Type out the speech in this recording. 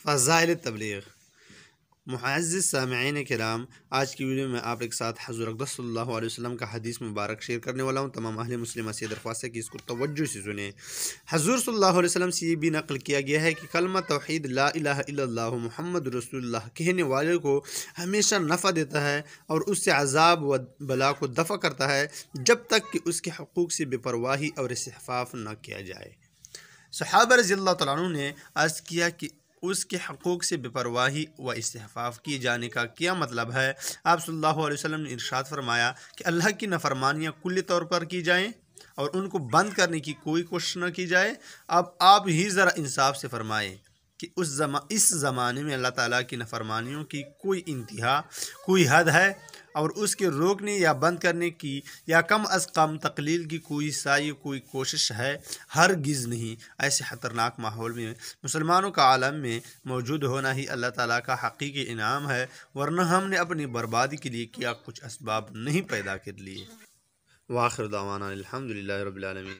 فضائل تبلیغ۔ معزز سامعین کرام، آج کی ویڈیو میں آپ کے ساتھ حضور اقدس صلی اللہ علیہ وسلم کا حدیث مبارک شیئر کرنے والا ہوں۔ تمام اہل مسلمہ سے درخواست ہے کہ اس کو توجہ سے سنیں۔ حضور صلی اللہ علیہ وسلم سے یہ بھی نقل کیا گیا ہے کہ کلمہ توحید لا الہ الا اللہ محمد رسول اللہ کہنے والے کو ہمیشہ نفع دیتا ہے اور اس سے عذاب و بلا کو دفع کرتا ہے جب تک کہ اس کے حقوق سے بے پرواہی اور استخفاف نہ کیا جائے۔ صحابہ رضی اللہ تعالیٰ عنہ نے عرض کیا کہ اس کے حقوق سے بے پرواہی و استخفاف کیے جانے کا کیا مطلب ہے؟ آپ صلی اللہ علیہ وسلم نے ارشاد فرمایا کہ اللہ کی نافرمانیاں کلی طور پر کی جائیں اور ان کو بند کرنے کی کوئی کوشش نہ کی جائے۔ اب آپ ہی ذرا انصاف سے فرمائیں کہ اس زمانے میں اللہ تعالیٰ کی نافرمانیوں کی کوئی انتہا، کوئی حد ہے، اور اس کے روکنے یا بند کرنے کی یا کم از کم تقلیل کی کوئی سعی، کوئی کوشش ہے؟ ہرگز نہیں۔ ایسے خطرناک ماحول میں مسلمانوں کا عالم میں موجود ہونا ہی اللہ تعالیٰ کا حقیقی انعام ہے، ورنہ ہم نے اپنی بربادی کے لیے کیا کچھ اسباب نہیں پیدا کر لیے۔ وآخر دعوانا الحمدللہ رب العالمین۔